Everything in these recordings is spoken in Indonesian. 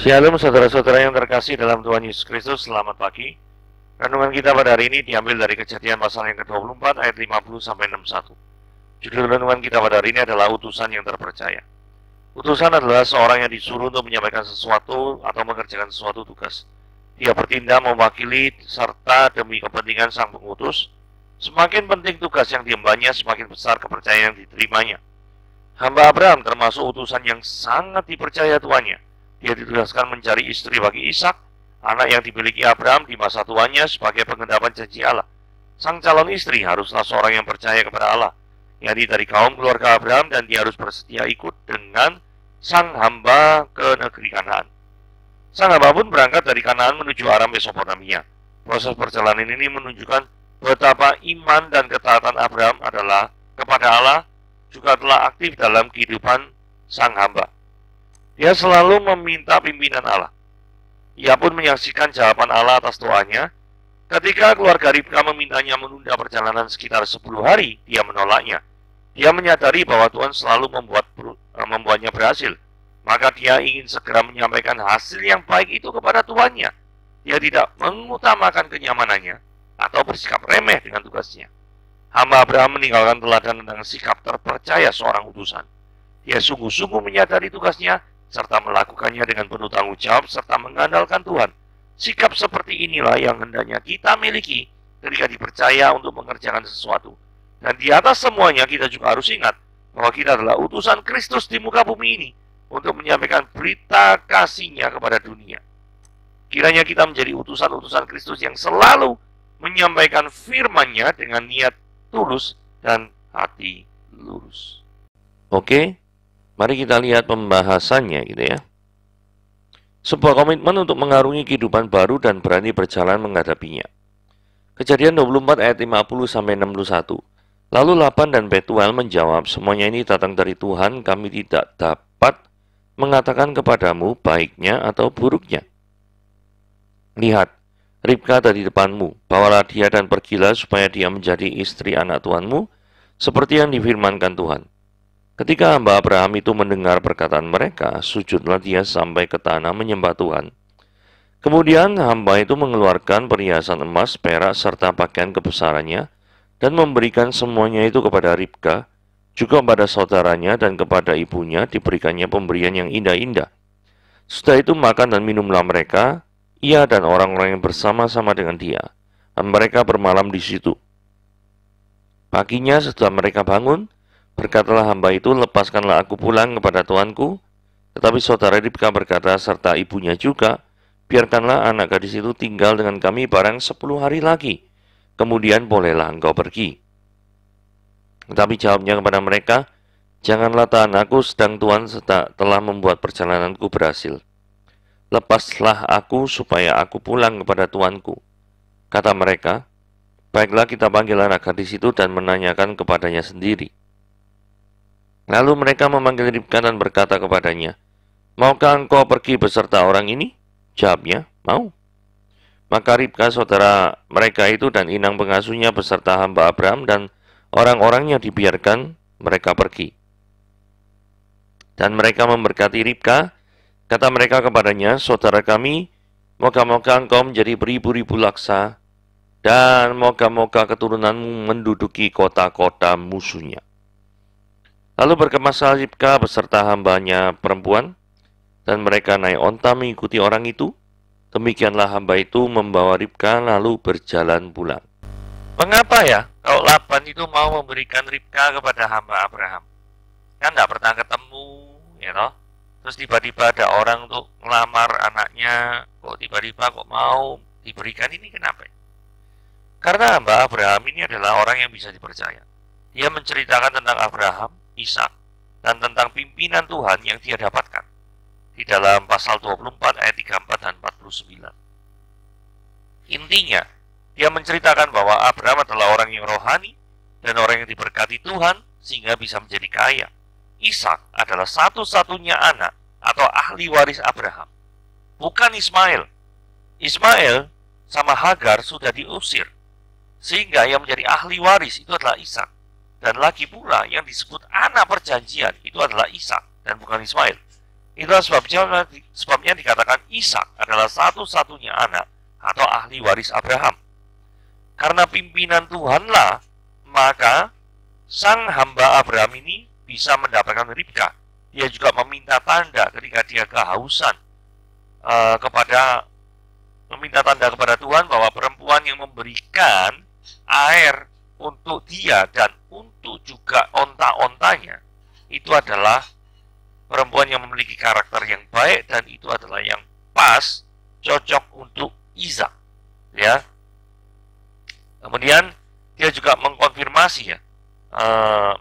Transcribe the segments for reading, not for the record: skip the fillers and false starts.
Shalom saudara-saudara yang terkasih dalam Tuhan Yesus Kristus, selamat pagi. Renungan kita pada hari ini diambil dari Kejadian pasal yang ke-24 ayat 50 sampai 61. Judul renungan kita pada hari ini adalah utusan yang terpercaya. Utusan adalah seorang yang disuruh untuk menyampaikan sesuatu atau mengerjakan sesuatu tugas. Dia bertindak mewakili serta demi kepentingan sang pengutus. Semakin penting tugas yang diembannya, semakin besar kepercayaan yang diterimanya. Hamba Abraham termasuk utusan yang sangat dipercaya tuannya. Dia ditugaskan mencari istri bagi Ishak, anak yang dimiliki Abraham di masa tuanya sebagai penggenapan janji Allah. Sang calon istri haruslah seorang yang percaya kepada Allah, yakni dari kaum keluarga Abraham, dan dia harus bersedia ikut dengan sang hamba ke negeri Kanaan. Sang hamba pun berangkat dari Kanaan menuju Aram Mesopotamia. Proses perjalanan ini menunjukkan betapa iman dan ketaatan Abraham adalah kepada Allah juga telah aktif dalam kehidupan sang hamba. Dia selalu meminta pimpinan Allah. Ia pun menyaksikan jawaban Allah atas doanya. Ketika keluarga Ribka memintanya menunda perjalanan sekitar 10 hari, dia menolaknya. Dia menyadari bahwa Tuhan selalu membuatnya berhasil. Maka dia ingin segera menyampaikan hasil yang baik itu kepada tuannya. Dia tidak mengutamakan kenyamanannya atau bersikap remeh dengan tugasnya. Hamba Abraham meninggalkan teladan tentang sikap terpercaya seorang utusan. Dia sungguh-sungguh menyadari tugasnya, serta melakukannya dengan penuh tanggung jawab, serta mengandalkan Tuhan. Sikap seperti inilah yang hendaknya kita miliki ketika dipercaya untuk mengerjakan sesuatu. Dan di atas semuanya kita juga harus ingat bahwa kita adalah utusan Kristus di muka bumi ini untuk menyampaikan berita kasih-Nya kepada dunia. Kiranya kita menjadi utusan-utusan Kristus yang selalu menyampaikan firman-Nya dengan niat tulus dan hati lurus. Oke. Mari kita lihat pembahasannya gitu ya. Sebuah komitmen untuk mengarungi kehidupan baru dan berani berjalan menghadapinya. Kejadian 24 ayat 50 sampai 61. Lalu Laban dan Betuel menjawab, "Semuanya ini datang dari Tuhan, kami tidak dapat mengatakan kepadamu baiknya atau buruknya. Lihat, Ribka ada di depanmu, bawalah dia dan pergilah supaya dia menjadi istri anak tuanmu, seperti yang difirmankan Tuhan." Ketika hamba Abraham itu mendengar perkataan mereka, sujudlah dia sampai ke tanah menyembah Tuhan. Kemudian hamba itu mengeluarkan perhiasan emas, perak, serta pakaian kebesarannya, dan memberikan semuanya itu kepada Ribka, juga kepada saudaranya dan kepada ibunya diberikannya pemberian yang indah-indah. Setelah itu makan dan minumlah mereka, ia dan orang-orang yang bersama-sama dengan dia, dan mereka bermalam di situ. Paginya setelah mereka bangun, berkatalah hamba itu, "Lepaskanlah aku pulang kepada tuanku." Tetapi saudara Ribka berkata serta ibunya juga, "Biarkanlah anak gadis itu tinggal dengan kami barang 10 hari lagi. Kemudian bolehlah engkau pergi." Tetapi jawabnya kepada mereka, "Janganlah tahan aku, sedang Tuhan telah membuat perjalananku berhasil. Lepaslah aku supaya aku pulang kepada tuanku." Kata mereka, "Baiklah, kita panggil anak gadis itu dan menanyakan kepadanya sendiri." Lalu mereka memanggil Ribka dan berkata kepadanya, "Maukah engkau pergi beserta orang ini?" Jawabnya, "Mau." Maka Ribka saudara mereka itu dan inang pengasuhnya beserta hamba Abraham dan orang-orangnya dibiarkan mereka pergi. Dan mereka memberkati Ribka. Kata mereka kepadanya, "Saudara kami, moga-moga engkau menjadi beribu-ribu laksa, dan moga-moga keturunanmu menduduki kota-kota musuhnya." Lalu berkemaslah Ribka beserta hambanya perempuan, dan mereka naik onta mengikuti orang itu. Demikianlah hamba itu membawa Ribka lalu berjalan pulang. Mengapa ya kalau Laban itu mau memberikan Ribka kepada hamba Abraham? Kan tidak pernah ketemu, ya toh? Terus tiba-tiba ada orang untuk melamar anaknya, kok tiba-tiba kok mau diberikan, ini kenapa? Karena hamba Abraham ini adalah orang yang bisa dipercaya. Dia menceritakan tentang Abraham, Ishak, dan tentang pimpinan Tuhan yang dia dapatkan di dalam pasal 24 ayat 34 dan 49. Intinya, dia menceritakan bahwa Abraham adalah orang yang rohani dan orang yang diberkati Tuhan sehingga bisa menjadi kaya. Ishak adalah satu-satunya anak atau ahli waris Abraham, bukan Ismail. Ismail sama Hagar sudah diusir, sehingga yang menjadi ahli waris itu adalah Ishak. Dan lagi pula yang disebut anak perjanjian itu adalah Ishak dan bukan Ismail. Itulah sebabnya dikatakan Ishak adalah satu-satunya anak atau ahli waris Abraham. Karena pimpinan Tuhanlah, maka sang hamba Abraham ini bisa mendapatkan Ribka. Dia juga meminta tanda ketika dia kehausan meminta tanda kepada Tuhan bahwa perempuan yang memberikan air untuk dia dan untuk juga onta-ontanya itu adalah perempuan yang memiliki karakter yang baik, dan itu adalah yang pas, cocok untuk Ishak, ya. Kemudian dia juga mengkonfirmasi, ya,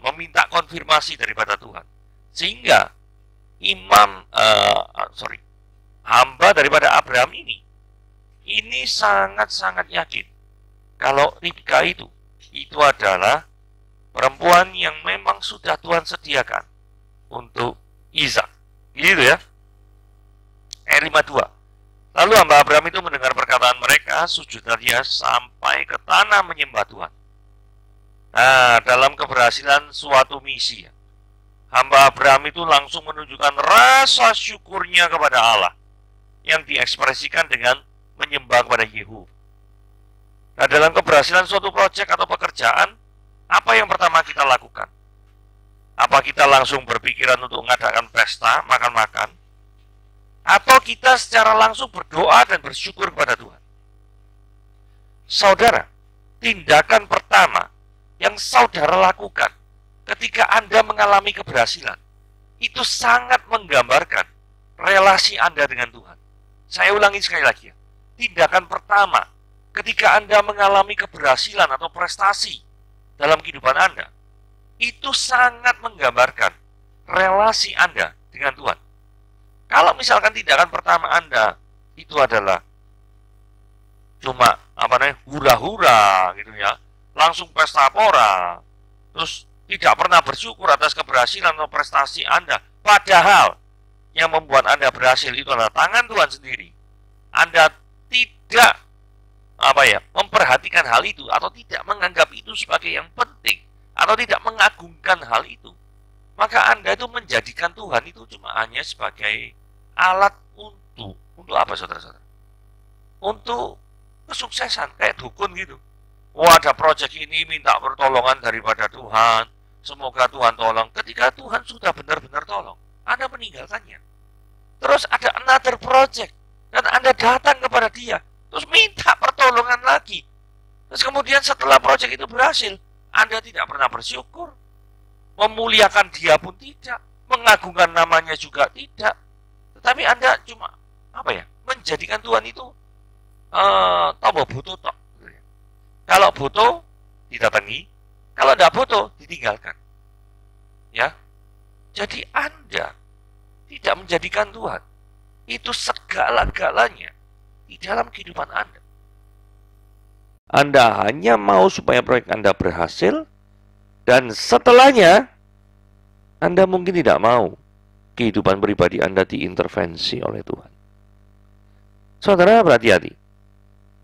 meminta konfirmasi daripada Tuhan, sehingga hamba daripada Abraham ini sangat-sangat yakin kalau Ribka itu adalah perempuan yang memang sudah Tuhan sediakan untuk Ishak, gitu ya. Ayat 52. Lalu hamba Abraham itu mendengar perkataan mereka, sujudlah dia sampai ke tanah menyembah Tuhan. Nah, dalam keberhasilan suatu misi, ya, hamba Abraham itu langsung menunjukkan rasa syukurnya kepada Allah yang diekspresikan dengan menyembah kepada Yehu. Nah, dalam keberhasilan suatu proyek atau pekerjaan, apa yang pertama kita lakukan? Apa kita langsung berpikiran untuk mengadakan pesta, makan-makan? Atau kita secara langsung berdoa dan bersyukur kepada Tuhan? Saudara, tindakan pertama yang saudara lakukan ketika Anda mengalami keberhasilan, itu sangat menggambarkan relasi Anda dengan Tuhan. Saya ulangi sekali lagi, ya. Tindakan pertama ketika Anda mengalami keberhasilan atau prestasi dalam kehidupan Anda, itu sangat menggambarkan relasi Anda dengan Tuhan. Kalau misalkan tindakan pertama Anda itu adalah cuma hura-hura gitu ya, langsung pesta pora, terus tidak pernah bersyukur atas keberhasilan atau prestasi Anda, padahal yang membuat Anda berhasil itu adalah tangan Tuhan sendiri. Anda tidak memperhatikan hal itu, atau tidak menganggap itu sebagai yang penting, atau tidak mengagungkan hal itu, maka Anda itu menjadikan Tuhan itu cuma hanya sebagai alat untuk apa, saudara-saudara? Untuk kesuksesan, kayak dukun gitu. Wah, ada proyek ini, minta pertolongan daripada Tuhan, semoga Tuhan tolong. Ketika Tuhan sudah benar-benar tolong, Anda meninggalkannya. Terus ada another project, dan Anda datang kepada dia, terus minta pertolongan lagi. Terus kemudian setelah proyek itu berhasil, Anda tidak pernah bersyukur, memuliakan dia pun tidak, mengagungkan namanya juga tidak. Tetapi Anda cuma menjadikan Tuhan itu tambah butuh tok. Kalau butuh didatangi, kalau tidak butuh ditinggalkan. Ya. Jadi Anda tidak menjadikan Tuhan itu segala-galanya di dalam kehidupan Anda. Anda hanya mau supaya proyek Anda berhasil, dan setelahnya Anda mungkin tidak mau kehidupan pribadi Anda diintervensi oleh Tuhan. Saudara, berhati-hati.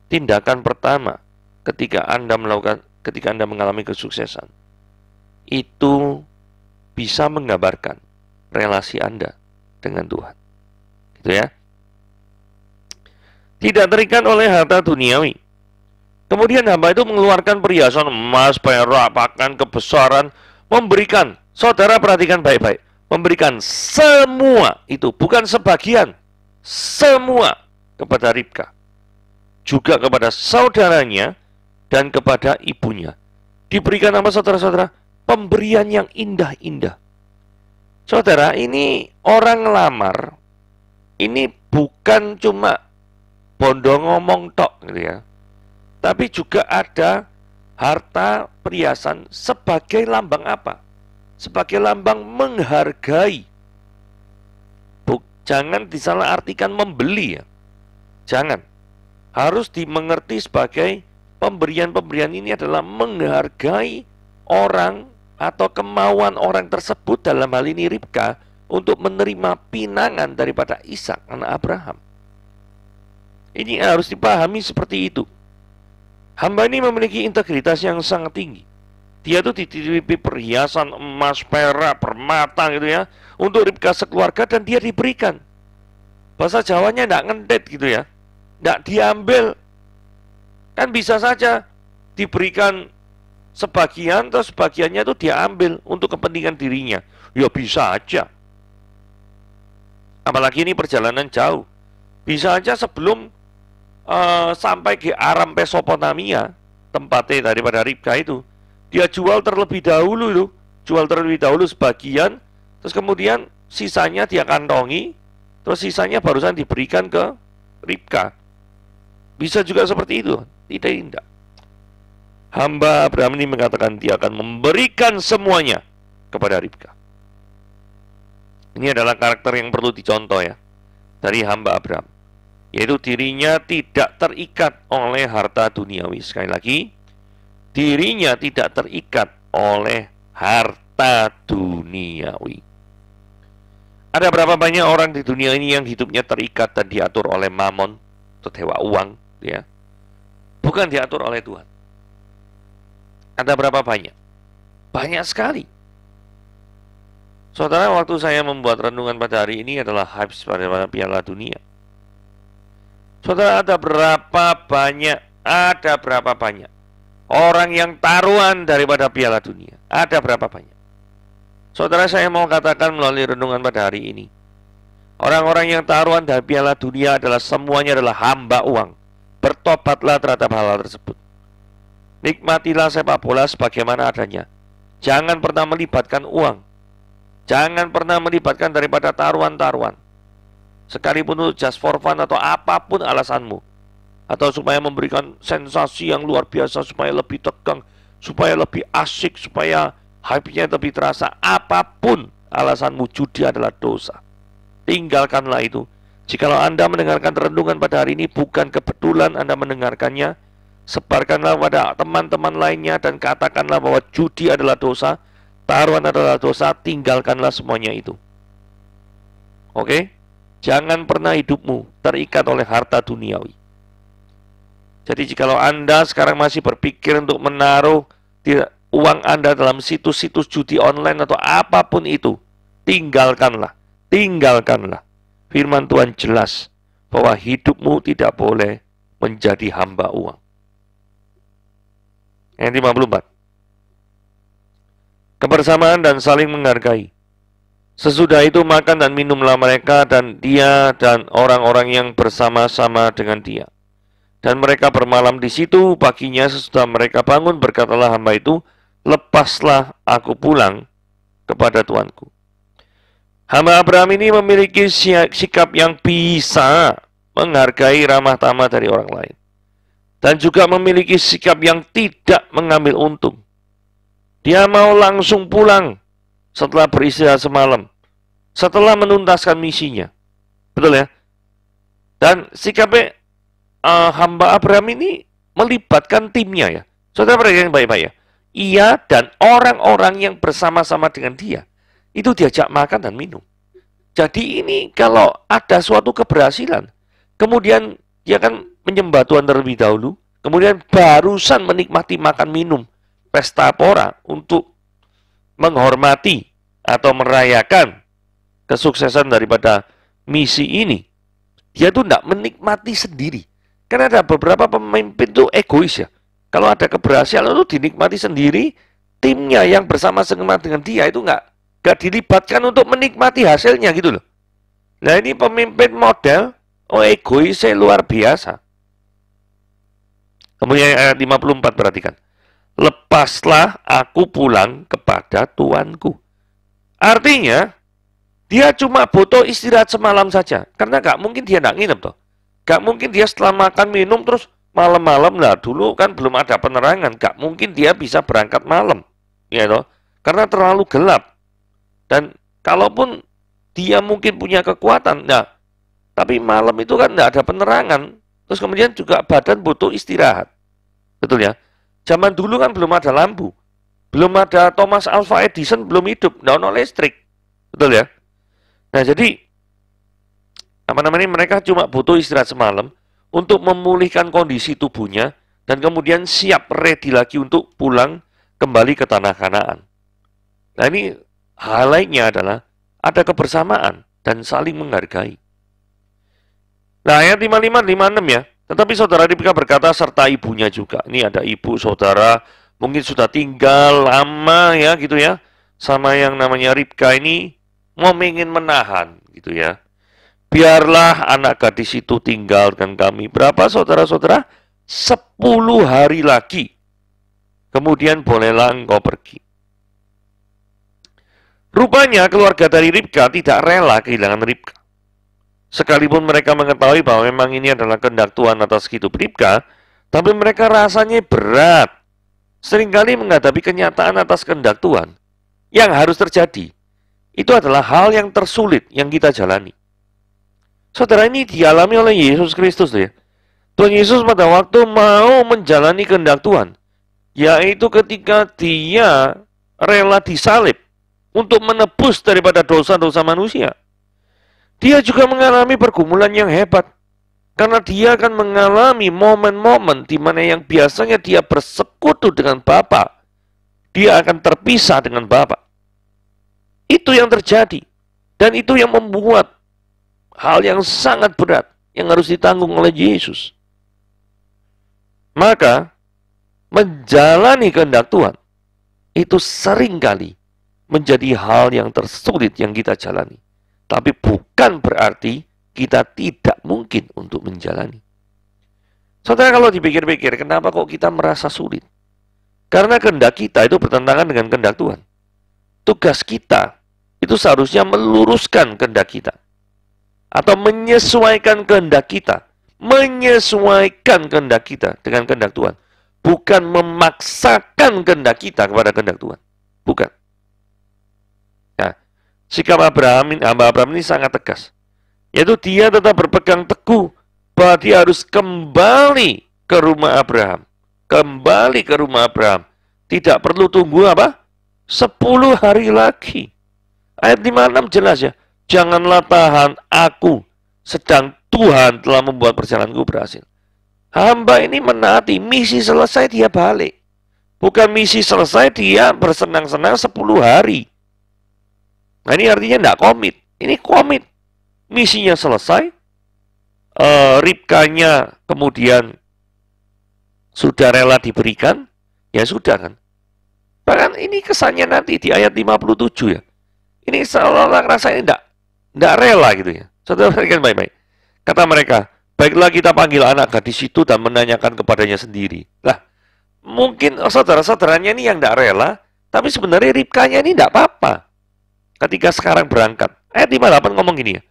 Tindakan pertama ketika Anda mengalami kesuksesan, itu bisa menggambarkan relasi Anda dengan Tuhan. Gitu ya. Tidak terikat oleh harta duniawi. Kemudian hamba itu mengeluarkan perhiasan emas, perak, pakan, kebesaran, memberikan. Saudara perhatikan baik-baik. Memberikan semua itu, bukan sebagian. Semua kepada Ribka. Juga kepada saudaranya dan kepada ibunya. Diberikan apa, saudara-saudara? Pemberian yang indah-indah. Saudara, ini orang lamar. Ini bukan cuma bondo ngomong tok gitu ya. Tapi juga ada harta perhiasan sebagai lambang apa? Sebagai lambang menghargai. Jangan disalahartikan membeli ya. Jangan. Harus dimengerti sebagai pemberian-pemberian ini adalah menghargai orang atau kemauan orang tersebut, dalam hal ini Ribka, untuk menerima pinangan daripada Ishak anak Abraham. Ini harus dipahami seperti itu. Hamba ini memiliki integritas yang sangat tinggi. Dia tuh dititipi perhiasan emas, perak, permata gitu ya, untuk Ribka sekeluarga, dan dia diberikan. Bahasa Jawanya nggak ngentet gitu ya, nggak diambil. Kan bisa saja diberikan sebagian, terus sebagiannya itu dia ambil untuk kepentingan dirinya. Ya bisa aja. Apalagi ini perjalanan jauh. Bisa aja sebelum sampai ke Aram Mesopotamia, tempatnya daripada Ribka itu, dia jual terlebih dahulu itu, jual terlebih dahulu sebagian, terus kemudian sisanya dia kantongi, terus sisanya barusan diberikan ke Ribka. Bisa juga seperti itu, tidak. Hamba Abraham ini mengatakan dia akan memberikan semuanya kepada Ribka. Ini adalah karakter yang perlu dicontoh ya dari hamba Abraham, yaitu dirinya tidak terikat oleh harta duniawi. Sekali lagi, dirinya tidak terikat oleh harta duniawi. Ada berapa banyak orang di dunia ini yang hidupnya terikat dan diatur oleh mamon atau dewa uang, ya, bukan diatur oleh Tuhan. Ada berapa banyak? Banyak sekali. Saudara, waktu saya membuat renungan pada hari ini adalah hype pada Piala Dunia. Saudara, ada berapa banyak orang yang taruhan daripada Piala Dunia? Ada berapa banyak? Saudara, saya mau katakan melalui renungan pada hari ini, orang-orang yang taruhan dari Piala Dunia adalah semuanya adalah hamba uang. Bertobatlah terhadap hal tersebut. Nikmatilah sepak bola sebagaimana adanya. Jangan pernah melibatkan uang. Jangan pernah melibatkan daripada taruhan-taruhan. Sekalipun itu just for fun atau apapun alasanmu, atau supaya memberikan sensasi yang luar biasa, supaya lebih tegang, supaya lebih asik, supaya hype-nya lebih terasa. Apapun alasanmu, judi adalah dosa. Tinggalkanlah itu. Jikalau Anda mendengarkan renungan pada hari ini bukan kebetulan Anda mendengarkannya, sebarkanlah pada teman-teman lainnya dan katakanlah bahwa judi adalah dosa, taruhan adalah dosa, tinggalkanlah semuanya itu. Oke? Jangan pernah hidupmu terikat oleh harta duniawi. Jadi jikalau Anda sekarang masih berpikir untuk menaruh uang Anda dalam situs-situs judi online atau apapun itu, tinggalkanlah. Firman Tuhan jelas bahwa hidupmu tidak boleh menjadi hamba uang. Yang 54. Kebersamaan dan saling menghargai. Sesudah itu makan dan minumlah mereka dan dia dan orang-orang yang bersama-sama dengan dia. Dan mereka bermalam di situ. Paginya sesudah mereka bangun, berkatalah hamba itu, lepaslah aku pulang kepada tuanku. Hamba Abraham ini memiliki sikap yang bisa menghargai ramah tamah dari orang lain. Dan juga memiliki sikap yang tidak mengambil untung. Dia mau langsung pulang setelah beristirahat semalam, setelah menuntaskan misinya. Betul ya? Dan sikapnya hamba Abraham ini melibatkan timnya ya. Saudara perhatikan baik-baik ya. Ia dan orang-orang yang bersama-sama dengan dia itu diajak makan dan minum. Jadi ini kalau ada suatu keberhasilan, kemudian dia kan menyembah Tuhan terlebih dahulu, kemudian barusan menikmati makan minum pesta pora untuk menghormati atau merayakan kesuksesan daripada misi ini. Dia tuh tidak menikmati sendiri. Karena ada beberapa pemimpin tuh egois ya. Kalau ada keberhasilan itu dinikmati sendiri, timnya yang bersama-sama dengan dia itu nggak dilibatkan untuk menikmati hasilnya gitu loh. Nah ini pemimpin model egoisnya luar biasa. Kemudian ayat 54 perhatikan. Lepaslah aku pulang kepada tuanku. Artinya dia cuma butuh istirahat semalam saja. Karena gak mungkin dia gak nginep toh. Gak mungkin dia setelah makan minum terus malam-malam lah. Dulu kan belum ada penerangan. Gak mungkin dia bisa berangkat malam. Ya toh. Karena terlalu gelap. Dan kalaupun dia mungkin punya kekuatan, nah, tapi malam itu kan tidak ada penerangan. Terus kemudian juga badan butuh istirahat. Betul ya? Zaman dulu kan belum ada lampu. Belum ada Thomas Alva Edison, belum hidup. Tidak ada listrik. Betul ya? Nah jadi, mereka cuma butuh istirahat semalam untuk memulihkan kondisi tubuhnya dan kemudian siap ready lagi untuk pulang kembali ke tanah Kanaan. Nah ini highlight-nya adalah ada kebersamaan dan saling menghargai. Nah ayat 55, 56 ya. Tetapi saudara Ribka berkata serta ibunya juga. Ini ada ibu saudara mungkin sudah tinggal lama ya gitu ya. Sama yang namanya Ribka ini mau ingin menahan gitu ya. Biarlah anak gadis itu tinggal dengan kami. Berapa saudara-saudara? 10 hari lagi. Kemudian bolehlah engkau pergi. Rupanya keluarga dari Ribka tidak rela kehilangan Ribka. Sekalipun mereka mengetahui bahwa memang ini adalah kehendak Tuhan atas hidup Ribka, tapi mereka rasanya berat. Seringkali menghadapi kenyataan atas kehendak Tuhan yang harus terjadi. Itu adalah hal yang tersulit yang kita jalani. Saudara, ini dialami oleh Yesus Kristus ya. Tuhan Yesus pada waktu mau menjalani kehendak Tuhan, yaitu ketika dia rela disalib untuk menebus daripada dosa-dosa manusia. Dia juga mengalami pergumulan yang hebat, karena dia akan mengalami momen-momen di mana yang biasanya dia bersekutu dengan Bapa, dia akan terpisah dengan Bapa. Itu yang terjadi, dan itu yang membuat hal yang sangat berat yang harus ditanggung oleh Yesus. Maka, menjalani kehendak Tuhan itu seringkali menjadi hal yang tersulit yang kita jalani. Tapi bukan berarti kita tidak mungkin untuk menjalani. Saudara, kalau dipikir-pikir, kenapa kok kita merasa sulit? Karena kehendak kita itu bertentangan dengan kehendak Tuhan. Tugas kita itu seharusnya meluruskan kehendak kita. Atau menyesuaikan kehendak kita. Menyesuaikan kehendak kita dengan kehendak Tuhan. Bukan memaksakan kehendak kita kepada kehendak Tuhan. Bukan. Sikap hamba Abraham ini sangat tegas. Yaitu dia tetap berpegang teguh bahwa dia harus kembali ke rumah Abraham. Kembali ke rumah Abraham. Tidak perlu tunggu apa? 10 hari lagi. Ayat 56 jelas ya. Janganlah tahan aku, sedang Tuhan telah membuat perjalananku berhasil. Hamba ini menaati, misi selesai dia balik. Bukan misi selesai dia bersenang-senang 10 hari. Nah ini artinya tidak komit. Ini komit. Misinya selesai. Ribkanya kemudian sudah rela diberikan. Ya sudah kan. Bahkan ini kesannya nanti di ayat 57 ya. Ini seolah-olah rasanya tidak rela gitu ya. Saudara perhatikan baik-baik. Kata mereka, baiklah kita panggil anak gadis itu dan menanyakan kepadanya sendiri. Lah, mungkin saudara-saudaranya ini yang tidak rela. Tapi sebenarnya Ribkanya ini tidak apa-apa. Ketika sekarang berangkat. Ayat 58 ngomong gini ya.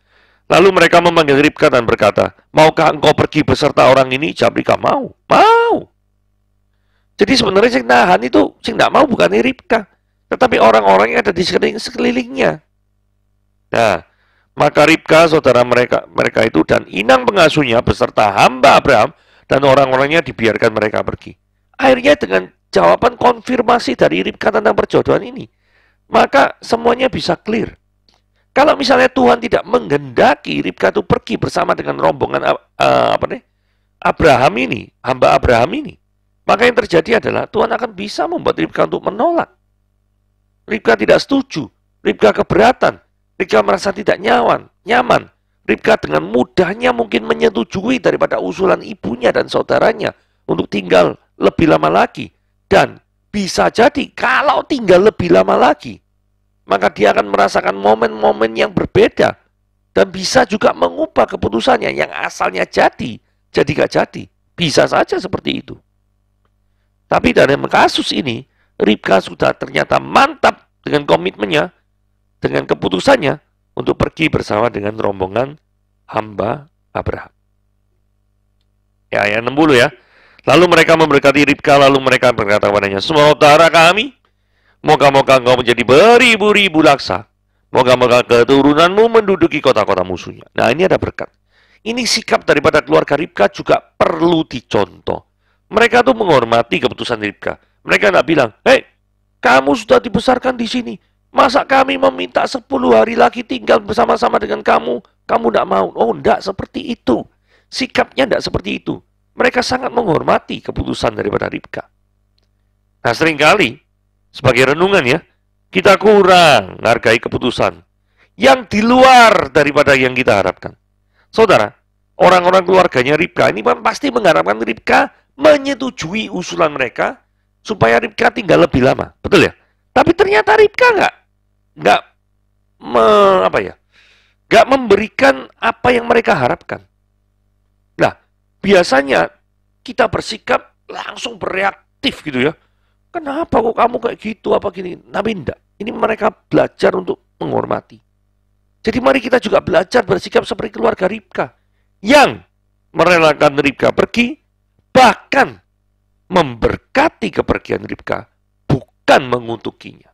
Lalu mereka memanggil Ribka dan berkata, maukah engkau pergi beserta orang ini? Jawab Ribka, mau. Mau. Jadi sebenarnya yang nahan itu, yang tidak mau bukan Ribka. Tetapi orang-orang yang ada di sekelilingnya. Nah, maka Ribka, saudara mereka itu, dan inang pengasuhnya beserta hamba Abraham, dan orang-orangnya dibiarkan mereka pergi. Akhirnya dengan jawaban konfirmasi dari Ribka tentang perjodohan ini, maka semuanya bisa clear. Kalau misalnya Tuhan tidak menghendaki Ribka itu pergi bersama dengan rombongan Abraham ini, hamba Abraham ini, maka yang terjadi adalah Tuhan akan bisa membuat Ribka untuk menolak. Ribka tidak setuju, Ribka keberatan, Ribka merasa tidak nyaman. Ribka dengan mudahnya mungkin menyetujui daripada usulan ibunya dan saudaranya untuk tinggal lebih lama lagi. Dan bisa jadi kalau tinggal lebih lama lagi, maka dia akan merasakan momen-momen yang berbeda. Dan bisa juga mengubah keputusannya yang asalnya jadi gak jadi. Bisa saja seperti itu. Tapi dalam kasus ini, Ribka sudah ternyata mantap dengan komitmennya, dengan keputusannya untuk pergi bersama dengan rombongan hamba Abraham. Ya, ayat 60 ya. Lalu mereka memberkati Ribka, lalu mereka berkata kepadanya, saudara kami, moga-moga engkau menjadi beribu-ribu laksa. Moga-moga keturunanmu menduduki kota-kota musuhnya. Nah, ini ada berkat. Ini sikap daripada keluarga Ribka juga perlu dicontoh. Mereka tuh menghormati keputusan Ribka. Mereka tidak bilang, hei, kamu sudah dibesarkan di sini. Masa kami meminta 10 hari lagi tinggal bersama-sama dengan kamu tidak mau. Oh, tidak seperti itu. Sikapnya tidak seperti itu. Mereka sangat menghormati keputusan daripada Ribka. Nah, seringkali Sebagai renungan ya, kita kurang menghargai keputusan yang di luar daripada yang kita harapkan. Saudara, orang-orang keluarganya Ribka ini pasti mengharapkan Ribka menyetujui usulan mereka supaya Ribka tinggal lebih lama, betul ya? Tapi ternyata Ribka nggak nggak memberikan apa yang mereka harapkan. Nah, biasanya kita bersikap langsung bereaktif gitu ya. Kenapa kok kamu kayak gitu, apa gini? Tapi enggak. Ini mereka belajar untuk menghormati. Jadi mari kita juga belajar bersikap seperti keluarga Ribka yang merelakan Ribka pergi, bahkan memberkati kepergian Ribka, bukan mengutukinya.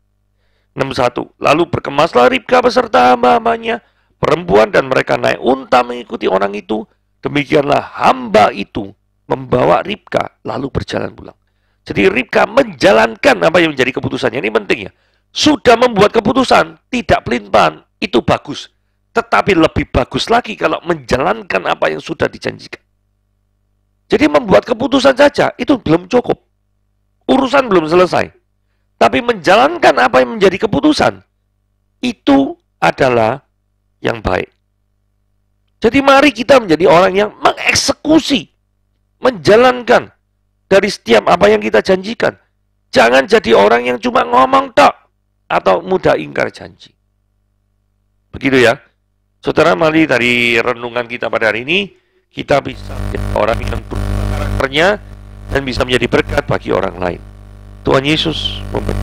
61. Lalu berkemaslah Ribka beserta hamba-hambanya, perempuan, dan mereka naik unta mengikuti orang itu. Demikianlah hamba itu membawa Ribka lalu berjalan pulang. Jadi Ribka menjalankan apa yang menjadi keputusannya. Ini penting ya. Sudah membuat keputusan, tidak pelin-pelan, itu bagus. Tetapi lebih bagus lagi kalau menjalankan apa yang sudah dijanjikan. Jadi membuat keputusan saja, itu belum cukup. Urusan belum selesai. Tapi menjalankan apa yang menjadi keputusan, itu adalah yang baik. Jadi mari kita menjadi orang yang mengeksekusi, menjalankan dari setiap apa yang kita janjikan. Jangan jadi orang yang cuma ngomong tok atau mudah ingkar janji. Begitu ya. Saudara, mari dari renungan kita pada hari ini, kita bisa menjadi orang yang berubah karakternya dan bisa menjadi berkat bagi orang lain. Tuhan Yesus memberkati.